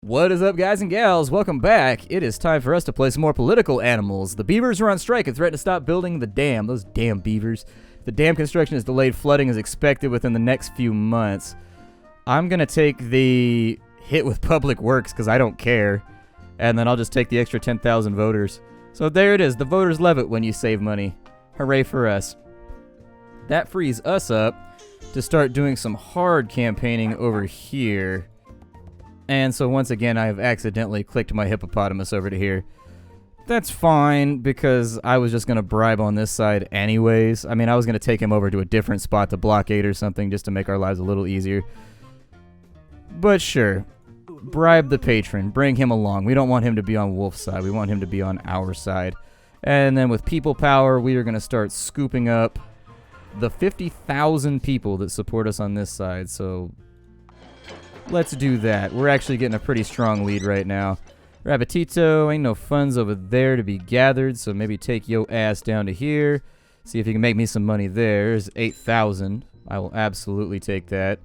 What is up, guys and gals? Welcome back. It is time for us to play some more political animals. The beavers are on strike and threaten to stop building the dam. Those damn beavers. The dam construction is delayed. Flooding is expected within the next few months. I'm going to take the hit with public works because I don't care. And then I'll just take the extra 10,000 voters. So there it is. The voters love it when you save money. Hooray for us. That frees us up to start doing some hard campaigning over here. And so once again, I have accidentally clicked my hippopotamus over to here. That's fine, because I was just going to bribe on this side anyways. I mean, I was going to take him over to a different spot to blockade or something just to make our lives a little easier. But sure, bribe the patron, bring him along. We don't want him to be on Wolf's side. We want him to be on our side. And then with people power, we are going to start scooping up the 50,000 people that support us on this side. So let's do that. We're actually getting a pretty strong lead right now. Rabbitito, ain't no funds over there to be gathered, so maybe take yo ass down to here. See if you can make me some money there. There's 8,000. I will absolutely take that.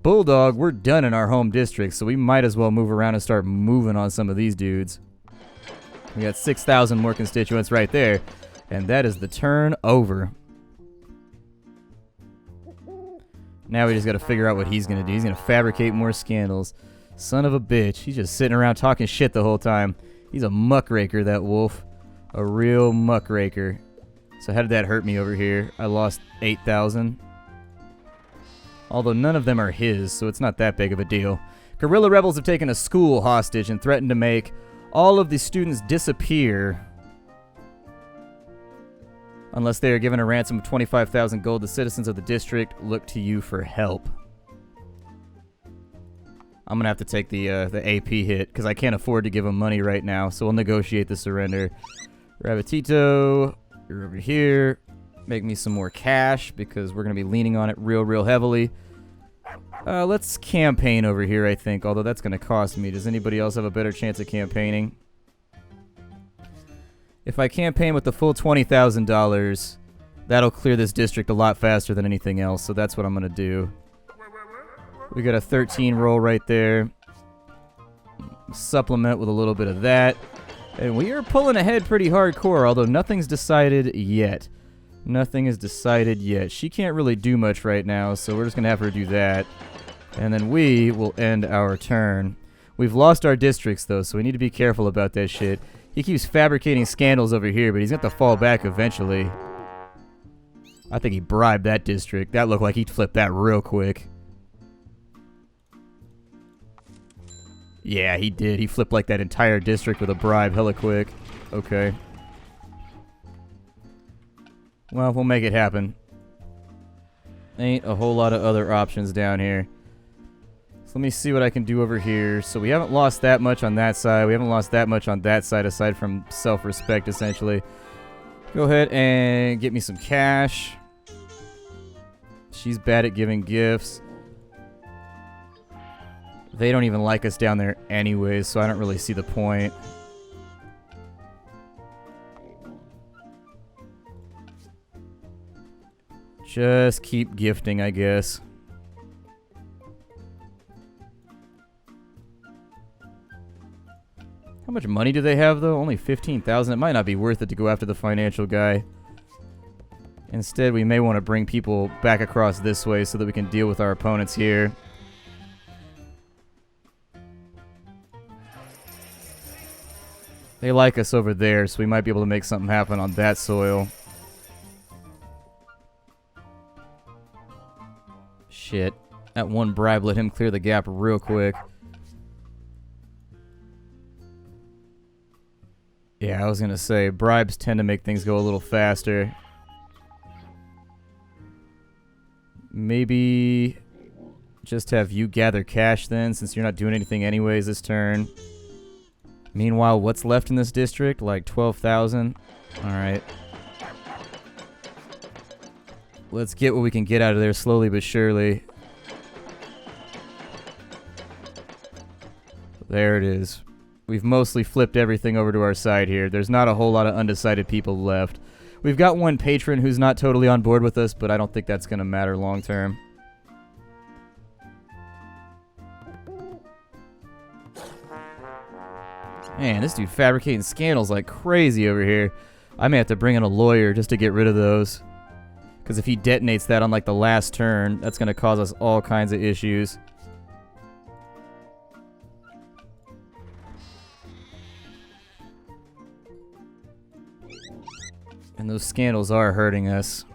Bulldog, we're done in our home district, so we might as well move around and start moving on some of these dudes. We got 6,000 more constituents right there, and that is the turn over. Now we just got to figure out what he's going to do. He's going to fabricate more scandals. Son of a bitch. He's just sitting around talking shit the whole time. He's a muckraker, that wolf. A real muckraker. So how did that hurt me over here? I lost 8,000. Although none of them are his, so it's not that big of a deal. Guerrilla rebels have taken a school hostage and threatened to make all of the students disappear unless they are given a ransom of 25,000 gold. The citizens of the district look to you for help. I'm going to have to take the AP hit, because I can't afford to give them money right now, so we'll negotiate the surrender. Rabbitito, you're over here. Make me some more cash, because we're going to be leaning on it real heavily. Let's campaign over here, I think, although that's going to cost me. Does anybody else have a better chance of campaigning? If I campaign with the full $20,000, that'll clear this district a lot faster than anything else, so that's what I'm going to do. We got a 13 roll right there. Supplement with a little bit of that. And we are pulling ahead pretty hardcore, although nothing's decided yet. Nothing is decided yet. She can't really do much right now, so we're just going to have her do that. And then we will end our turn. We've lost our districts, though, so we need to be careful about that shit. He keeps fabricating scandals over here, but he's going to fall back eventually. I think he bribed that district. That looked like he'd flip that real quick. Yeah, he did. He flipped like that entire district with a bribe hella quick. Okay. Well, we'll make it happen. Ain't a whole lot of other options down here. Let me see what I can do over here. So we haven't lost that much on that side. We haven't lost that much on that side, aside from self-respect, essentially. Go ahead and get me some cash. She's bad at giving gifts. They don't even like us down there anyways, so I don't really see the point. Just keep gifting, I guess. How much money do they have, though? Only 15,000. It might not be worth it to go after the financial guy. Instead, we may want to bring people back across this way so that we can deal with our opponents here. They like us over there, so we might be able to make something happen on that soil. Shit. That one bribe let him clear the gap real quick. Yeah, I was going to say, bribes tend to make things go a little faster. Maybe just have you gather cash then, since you're not doing anything anyways this turn. Meanwhile, what's left in this district? Like 12,000? Alright. Let's get what we can get out of there slowly but surely. There it is. We've mostly flipped everything over to our side here. There's not a whole lot of undecided people left. We've got one patron who's not totally on board with us, but I don't think that's going to matter long term. Man, this dude fabricating scandals like crazy over here. I may have to bring in a lawyer just to get rid of those. Because if he detonates that on like the last turn, that's going to cause us all kinds of issues. And those scandals are hurting us.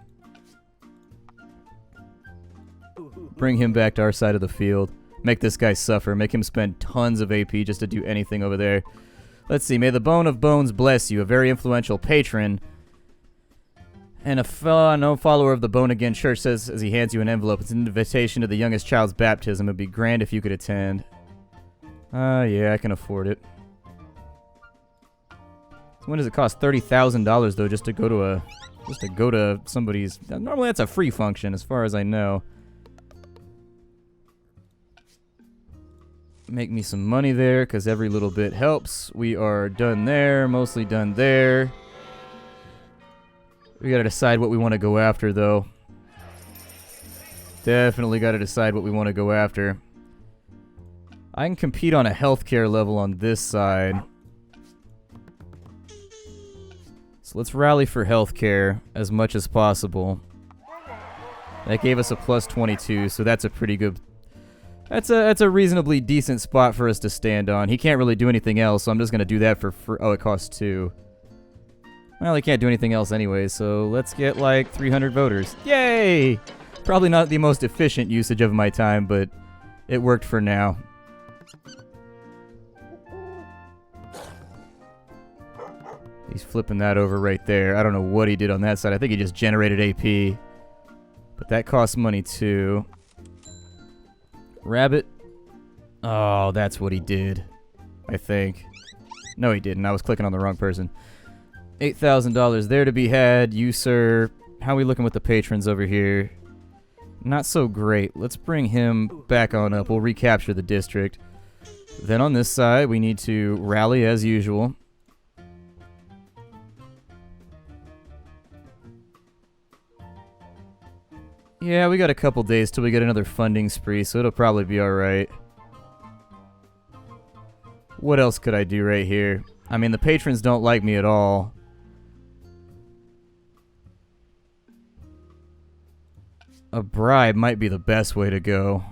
Bring him back to our side of the field. Make this guy suffer. Make him spend tons of AP just to do anything over there. Let's see. May the Bone of Bones bless you, a very influential patron. And a known follower of the Bone Again Church says as he hands you an envelope, it's an invitation to the youngest child's baptism. It'd be grand if you could attend. Yeah, I can afford it. So when does it cost $30,000 though just to go to somebody's? Normally that's a free function as far as I know. Make me some money there because every little bit helps. We are done there, mostly done there. We gotta decide what we want to go after though. Definitely gotta decide what we want to go after. I can compete on a healthcare level on this side. So let's rally for healthcare as much as possible. That gave us a plus 22, so that's a pretty good... That's a reasonably decent spot for us to stand on. He can't really do anything else, so I'm just going to do that for... Oh, it costs 2. Well, he can't do anything else anyway, so let's get like 300 voters. Yay! Probably not the most efficient usage of my time, but it worked for now. He's flipping that over right there. I don't know what he did on that side. I think he just generated AP. But that costs money too. Rabbit. Oh, that's what he did. I think. No, he didn't. I was clicking on the wrong person. $8,000 there to be had. You, sir. How are we looking with the patrons over here? Not so great. Let's bring him back on up. We'll recapture the district. Then on this side, we need to rally as usual. Yeah, we got a couple days till we get another funding spree, so it'll probably be alright. What else could I do right here? I mean, the patrons don't like me at all. A bribe might be the best way to go.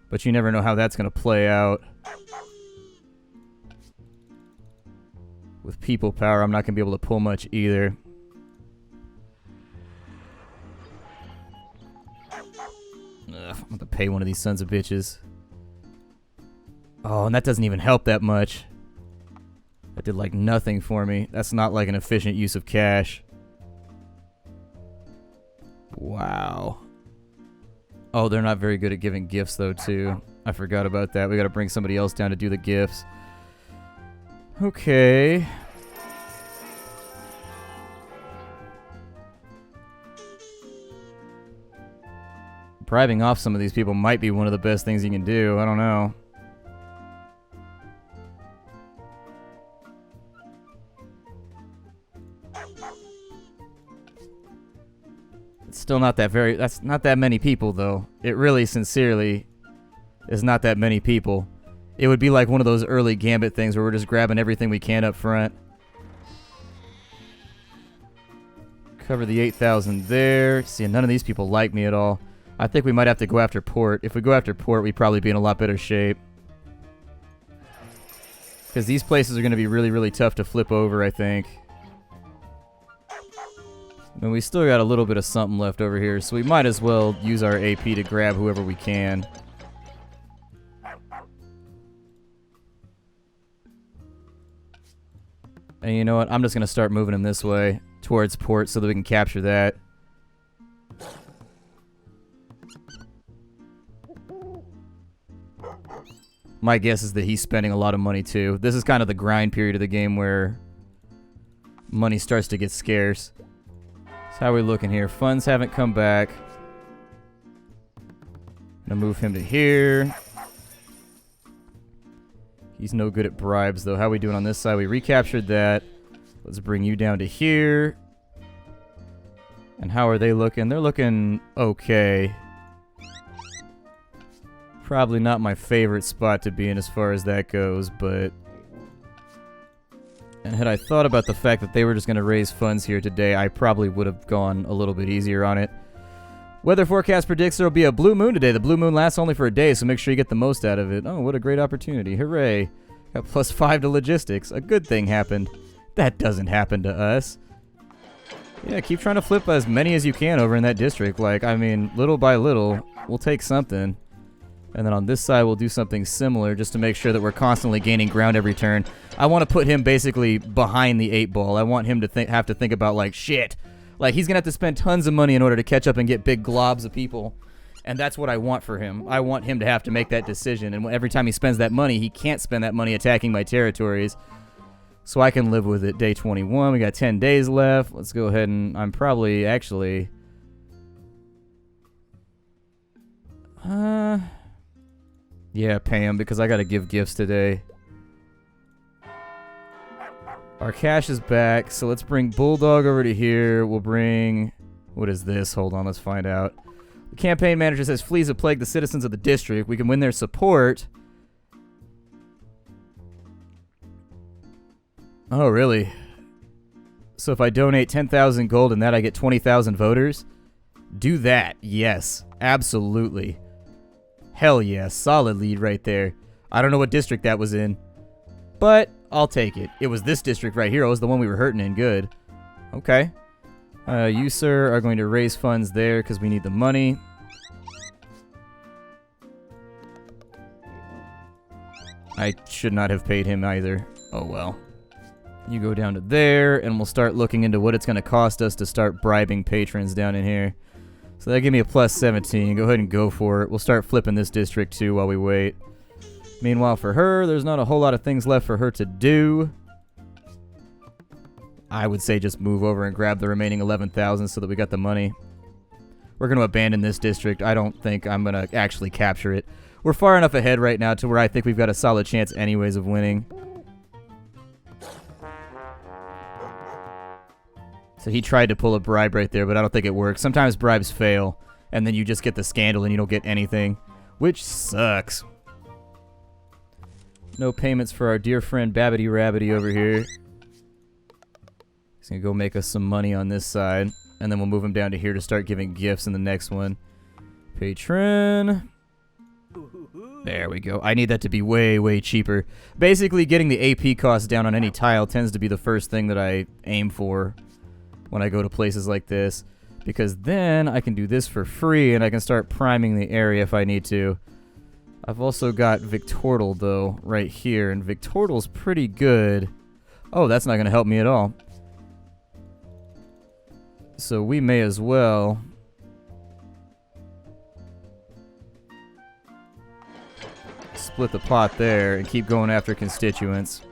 But you never know how that's going to play out. With people power, I'm not going to be able to pull much either. I'm going to pay one of these sons of bitches. Oh, and that doesn't even help that much. That did like nothing for me. That's not like an efficient use of cash. Wow. Oh, they're not very good at giving gifts though too. I forgot about that. We got to bring somebody else down to do the gifts. Okay. Bribing off some of these people might be one of the best things you can do. I don't know. It's still not that very... That's not that many people, though. It really, sincerely, is not that many people. It would be like one of those early Gambit things where we're just grabbing everything we can up front. Cover the 8,000 there. See, none of these people like me at all. I think we might have to go after Port. If we go after Port, we'd probably be in a lot better shape. Because these places are going to be really, really tough to flip over, I think. And we still got a little bit of something left over here, so we might as well use our AP to grab whoever we can. And you know what? I'm just going to start moving him this way, towards Port, so that we can capture that. My guess is that he's spending a lot of money too. This is kind of the grind period of the game where money starts to get scarce. So how are we looking here? Funds haven't come back. Gonna move him to here. He's no good at bribes though. How are we doing on this side? We recaptured that. Let's bring you down to here. And how are they looking? They're looking okay. Probably not my favorite spot to be in as far as that goes, but And had I thought about the fact that they were just going to raise funds here today, I probably would have gone a little bit easier on it. Weather forecast predicts there will be a blue moon today. The blue moon lasts only for a day, so make sure you get the most out of it. Oh, what a great opportunity. Hooray. Got +5 to logistics. A good thing happened. That doesn't happen to us. Yeah, keep trying to flip as many as you can over in that district. Like, I mean, little by little, we'll take something. And then on this side, we'll do something similar just to make sure that we're constantly gaining ground every turn. I want to put him basically behind the 8-ball. I want him to have to think about, like, shit. Like, he's going to have to spend tons of money in order to catch up and get big globs of people. And that's what I want for him. I want him to have to make that decision. And every time he spends that money, he can't spend that money attacking my territories. So I can live with it. Day 21. We got 10 days left. Let's go ahead and I'm probably actually... Yeah, pay him because I got to give gifts today. Our cash is back. So let's bring Bulldog over to here. We'll bring... What is this? Hold on. Let's find out. The campaign manager says fleas have plagued the citizens of the district. We can win their support. Oh, really? So if I donate 10,000 gold and that I get 20,000 voters? Do that. Yes. Absolutely. Hell yes. Solid lead right there. I don't know what district that was in, but I'll take it. It was this district right here. It was the one we were hurting in. Good. Okay. You, sir, are going to raise funds there because we need the money. I should not have paid him either. Oh, well. You go down to there, and we'll start looking into what it's going to cost us to start bribing patrons down in here. So that give me a +17. Go ahead and go for it. We'll start flipping this district, too, while we wait. Meanwhile, for her, there's not a whole lot of things left for her to do. I would say just move over and grab the remaining 11,000 so that we got the money. We're going to abandon this district. I don't think I'm going to actually capture it. We're far enough ahead right now to where I think we've got a solid chance anyways of winning. So he tried to pull a bribe right there, but I don't think it works. Sometimes bribes fail, and then you just get the scandal and you don't get anything, which sucks. No payments for our dear friend Babbity Rabbity over here. He's going to go make us some money on this side, and then we'll move him down to here to start giving gifts in the next one. Patron. There we go. I need that to be way, way cheaper. Basically, getting the AP cost down on any tile tends to be the first thing that I aim for when I go to places like this, because then I can do this for free and I can start priming the area if I need to. I've also got Victortal, though, right here, and Victortal's pretty good. Oh, that's not going to help me at all. So we may as well split the pot there and keep going after constituents.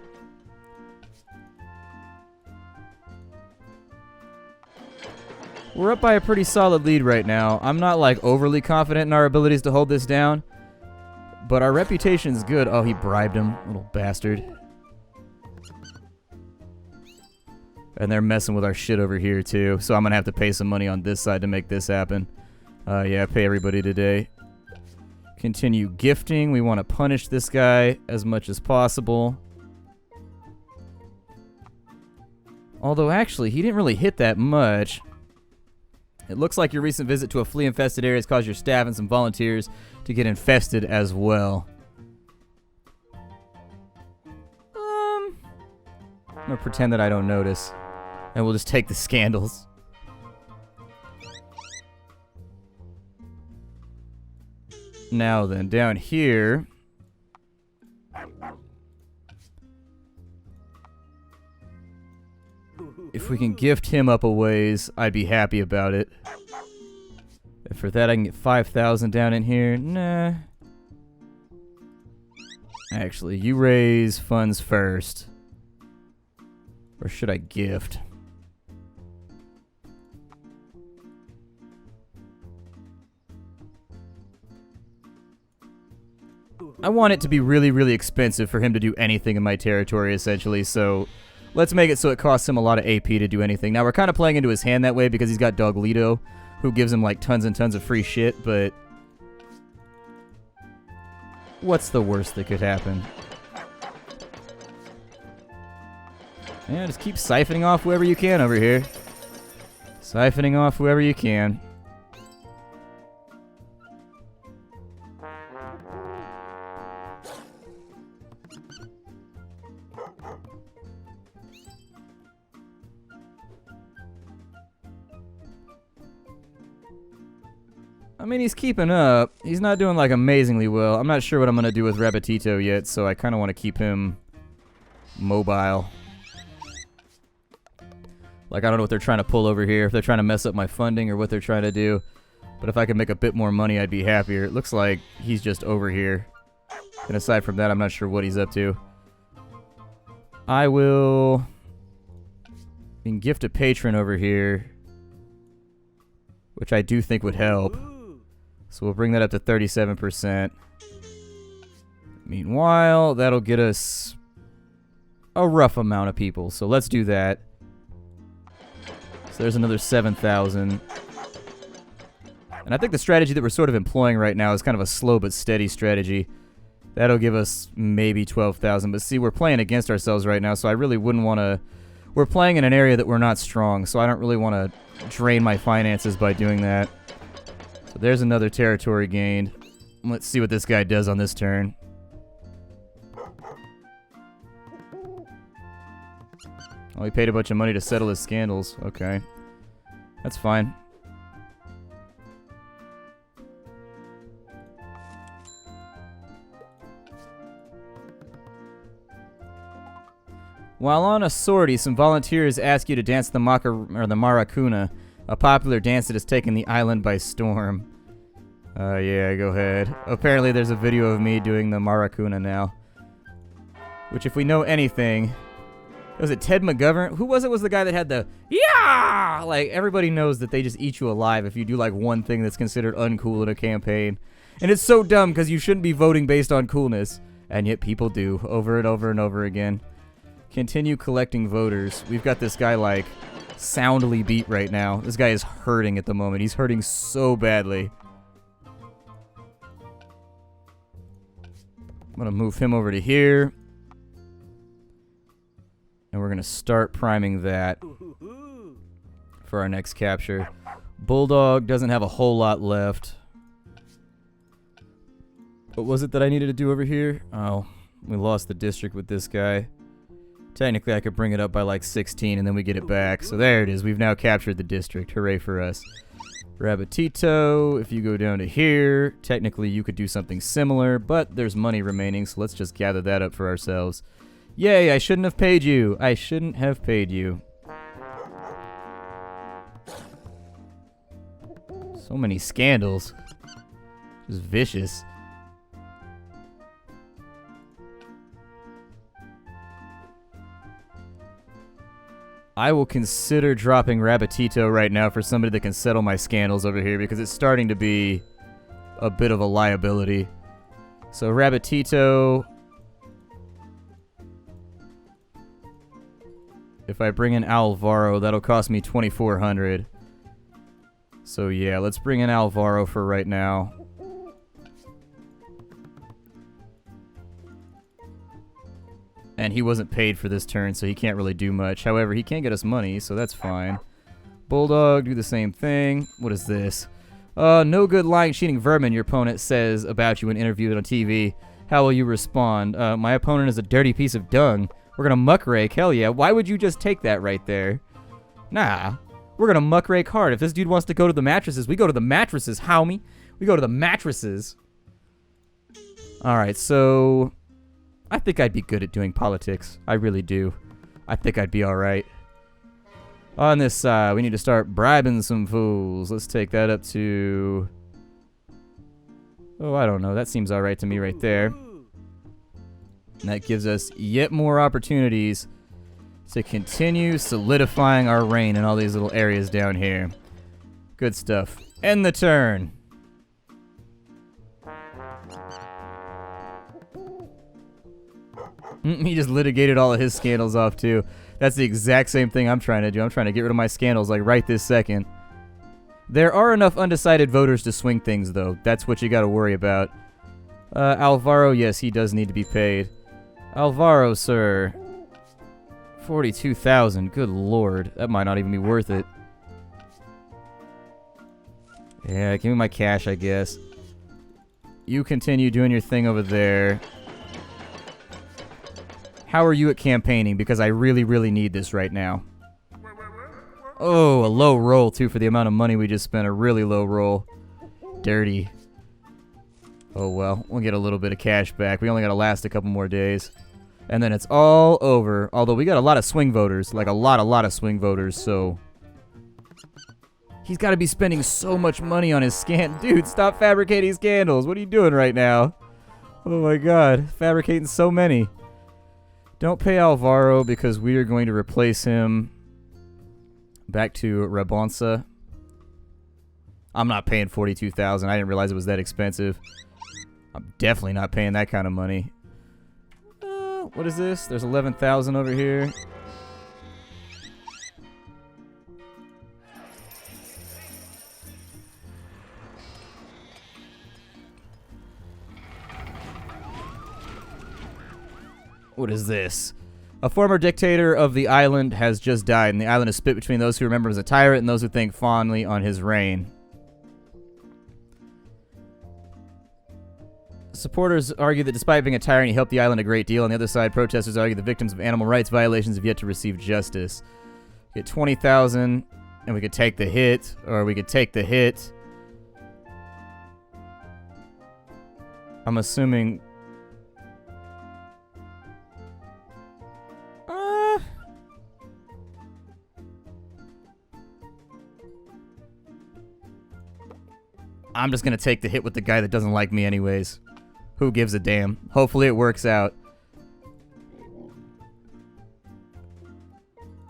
We're up by a pretty solid lead right now. I'm not like overly confident in our abilities to hold this down, but our reputation's good. Oh, he bribed him, little bastard. And they're messing with our shit over here too, so I'm gonna have to pay some money on this side to make this happen. Yeah, pay everybody today. Continue gifting. We want to punish this guy as much as possible. Although, actually, he didn't really hit that much. It looks like your recent visit to a flea-infested area has caused your staff and some volunteers to get infested as well. I'm gonna pretend that I don't notice. And we'll just take the scandals. Now then, down here... if we can gift him up a ways, I'd be happy about it. And for that, I can get 5,000 down in here. Nah. Actually, you raise funds first. Or should I gift? I want it to be really, really expensive for him to do anything in my territory, essentially, so... let's make it so it costs him a lot of AP to do anything. Now, we're kind of playing into his hand that way because he's got Doglito, who gives him, like, tons and tons of free shit, but... what's the worst that could happen? Yeah, just keep siphoning off whoever you can over here. Siphoning off whoever you can. I mean, he's keeping up. He's not doing, like, amazingly well. I'm not sure what I'm going to do with Rabitito yet, so I kind of want to keep him mobile. Like, I don't know what they're trying to pull over here, if they're trying to mess up my funding or what they're trying to do. But if I could make a bit more money, I'd be happier. It looks like he's just over here. And aside from that, I'm not sure what he's up to. I will gift a patron over here, which I do think would help. So we'll bring that up to 37%. Meanwhile, that'll get us a rough amount of people. So let's do that. So there's another 7,000. And I think the strategy that we're sort of employing right now is kind of a slow but steady strategy. That'll give us maybe 12,000. But see, we're playing against ourselves right now, so I really wouldn't want to... We're playing in an area that we're not strong, so I don't really want to drain my finances by doing that. So there's another territory gained. Let's see what this guy does on this turn. Oh, he paid a bunch of money to settle his scandals. Okay. That's fine. While on a sortie, some volunteers ask you to dance the Maracuna, a popular dance that has taken the island by storm. Yeah, go ahead. Apparently there's a video of me doing the Maracuna now. Which, if we know anything... Was it Ted McGovern? Who was it? Was the guy that had the... Yeah! Like, everybody knows that they just eat you alive if you do, like, one thing that's considered uncool in a campaign. And it's so dumb, because you shouldn't be voting based on coolness. And yet people do, over and over and over again. Continue collecting voters. We've got this guy, like, soundly beat right now. This guy is hurting at the moment. He's hurting so badly. I'm going to move him over to here. And we're going to start priming that for our next capture. Bulldog doesn't have a whole lot left. What was it that I needed to do over here? Oh, we lost the district with this guy. Technically, I could bring it up by like 16 and then we get it back. So there it is. We've now captured the district. Hooray for us. Rabitito, if you go down to here, technically you could do something similar, but there's money remaining, so let's just gather that up for ourselves. Yay, I shouldn't have paid you. I shouldn't have paid you. So many scandals. Just vicious. I will consider dropping Rabitito right now for somebody that can settle my scandals over here because it's starting to be a bit of a liability. So Rabitito... If I bring in Alvaro, that'll cost me 2,400. So yeah, let's bring in Alvaro for right now. And he wasn't paid for this turn, so he can't really do much. However, he can get us money, so that's fine. Bulldog, do the same thing. What is this? No good lying, cheating vermin, your opponent says about you when interviewed on TV. How will you respond? My opponent is a dirty piece of dung. We're gonna muckrake, hell yeah. Why would you just take that right there? Nah, we're gonna muckrake hard. If this dude wants to go to the mattresses, we go to the mattresses, homie. We go to the mattresses. Alright, so... I think I'd be good at doing politics. I really do. I think I'd be alright. On this side, we need to start bribing some fools. Let's take that up to... Oh, I don't know. That seems alright to me right there. And that gives us yet more opportunities to continue solidifying our reign in all these little areas down here. Good stuff. End the turn. He just litigated all of his scandals off, too. That's the exact same thing I'm trying to do. I'm trying to get rid of my scandals, like, right this second. There are enough undecided voters to swing things, though. That's what you gotta worry about. Alvaro, yes, he does need to be paid. Alvaro, sir. 42,000. Good lord. That might not even be worth it. Yeah, give me my cash, I guess. You continue doing your thing over there. How are you at campaigning? Because I really, really need this right now. Oh, a low roll, too, for the amount of money we just spent. A really low roll. Dirty. Oh, well. We'll get a little bit of cash back. We only got to last a couple more days. And then it's all over. Although we got a lot of swing voters. Like, a lot of swing voters, so... He's got to be spending so much money on his scan. Dude, stop fabricating scandals. What are you doing right now? Oh my god. Fabricating so many. Don't pay Alvaro because we are going to replace him back to Rabonsa. I'm not paying 42,000. I didn't realize it was that expensive. I'm definitely not paying that kind of money. What is this? There's 11,000 over here. What is this? A former dictator of the island has just died, and the island is split between those who remember him as a tyrant and those who think fondly on his reign. Supporters argue that despite being a tyrant, he helped the island a great deal. On the other side, protesters argue the victims of animal rights violations have yet to receive justice. Get 20,000, and we could take the hit, or we could take the hit. I'm assuming... I'm just going to take the hit with the guy that doesn't like me anyways. Who gives a damn? Hopefully it works out.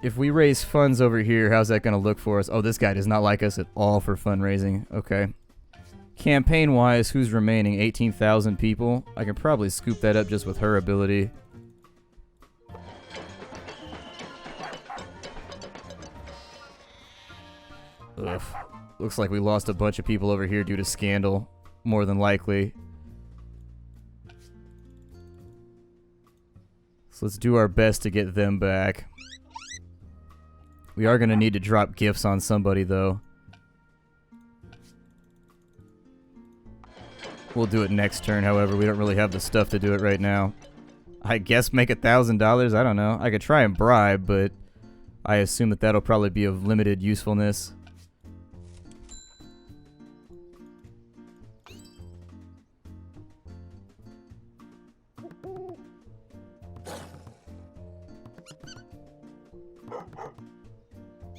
If we raise funds over here, how's that going to look for us? Oh, this guy does not like us at all for fundraising. Okay. Campaign-wise, who's remaining? 18,000 people. I can probably scoop that up just with her ability. Ugh. Looks like we lost a bunch of people over here due to scandal. More than likely. So let's do our best to get them back. We are going to need to drop gifts on somebody, though. We'll do it next turn, however. We don't really have the stuff to do it right now. I guess make $1,000? I don't know. I could try and bribe, but I assume that that'll probably be of limited usefulness.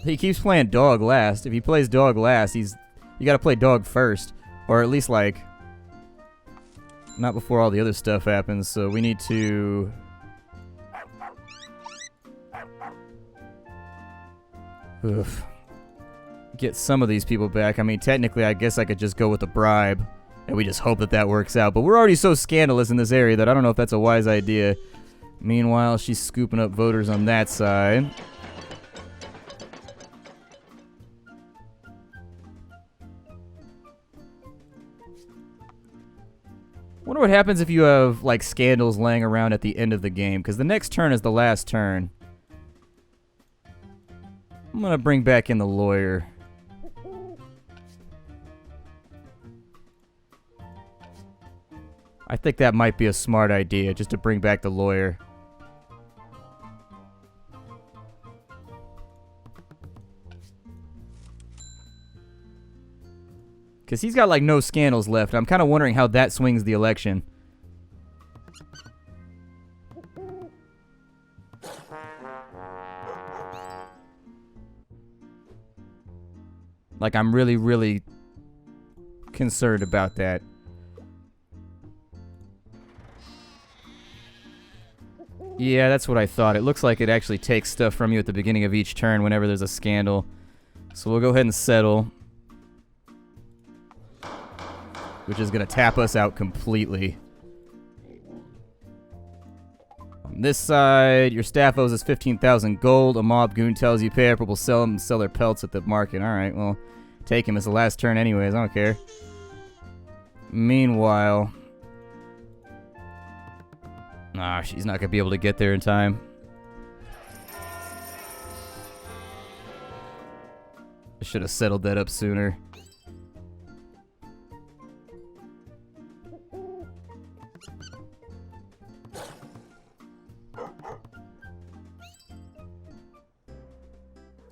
He keeps playing dog last. If he plays dog last, you gotta play dog first. Or at least, like, not before all the other stuff happens. So we need to... Oof. Get some of these people back. I mean, technically, I guess I could just go with a bribe. And we just hope that that works out. But we're already so scandalous in this area that I don't know if that's a wise idea. Meanwhile, she's scooping up voters on that side. Wonder what happens if you have, like, scandals laying around at the end of the game, because the next turn is the last turn. I'm gonna bring back in the lawyer. I think that might be a smart idea, just to bring back the lawyer. Because he's got, like, no scandals left. I'm kind of wondering how that swings the election. Like, I'm really, really concerned about that. Yeah, that's what I thought. It looks like it actually takes stuff from you at the beginning of each turn whenever there's a scandal. So we'll go ahead and settle. Which is going to tap us out completely. On this side, your staff owes us 15,000 gold. A mob goon tells you pay up or we'll sell them and sell their pelts at the market. Alright, well, take him. It's the last turn anyways. I don't care. Meanwhile... Ah, she's not going to be able to get there in time. I should have settled that up sooner.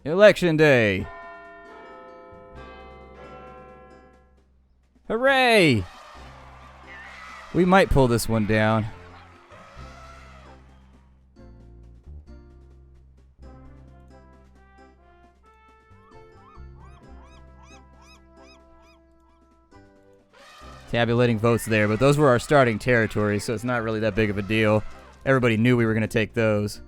Election day! Hooray! We might pull this one down. Tabulating votes there, but those were our starting territories, so it's not really that big of a deal. Everybody knew we were going to take those.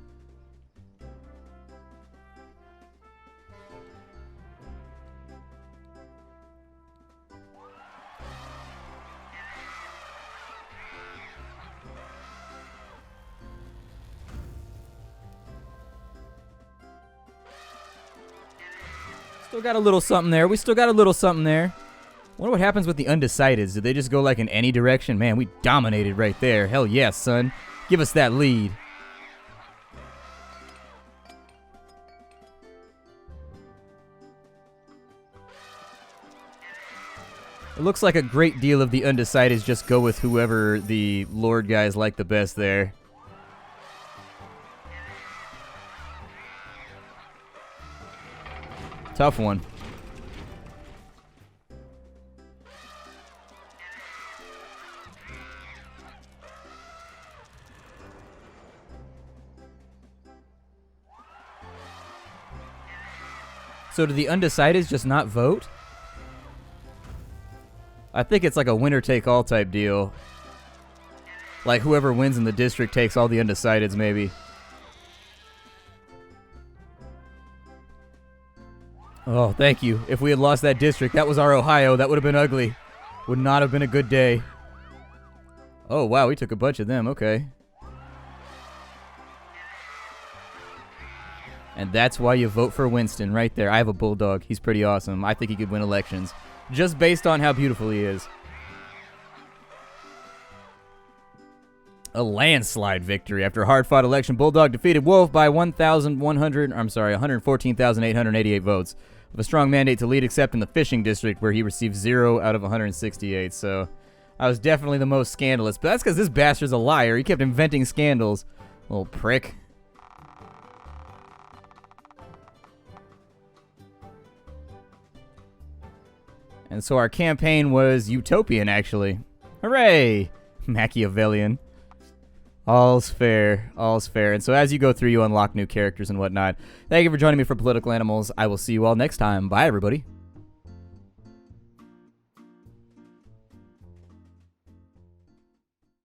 Still got a little something there. We still got a little something there. Wonder what happens with the undecideds. Did they just go like in any direction? Man, we dominated right there. Hell yes, son. Give us that lead. It looks like a great deal of the undecideds just go with whoever the Lord guys like the best there. Tough one. So do the undecideds just not vote? I think it's like a winner-take-all type deal. Like whoever wins in the district takes all the undecideds, maybe. Oh, thank you. If we had lost that district, that was our Ohio. That would have been ugly. Would not have been a good day. Oh, wow, we took a bunch of them. Okay. And that's why you vote for Winston right there. I have a bulldog. He's pretty awesome. I think he could win elections. Just based on how beautiful he is. A landslide victory after a hard-fought election. Bulldog defeated Wolf by 114,888 votes. With a strong mandate to lead except in the fishing district where he received 0 out of 168. So I was definitely the most scandalous. But that's because this bastard's a liar. He kept inventing scandals. Little prick. And so our campaign was utopian, actually. Hooray! Machiavellian. All's fair. All's fair. And so as you go through, you unlock new characters and whatnot. Thank you for joining me for Political Animals. I will see you all next time. Bye, everybody.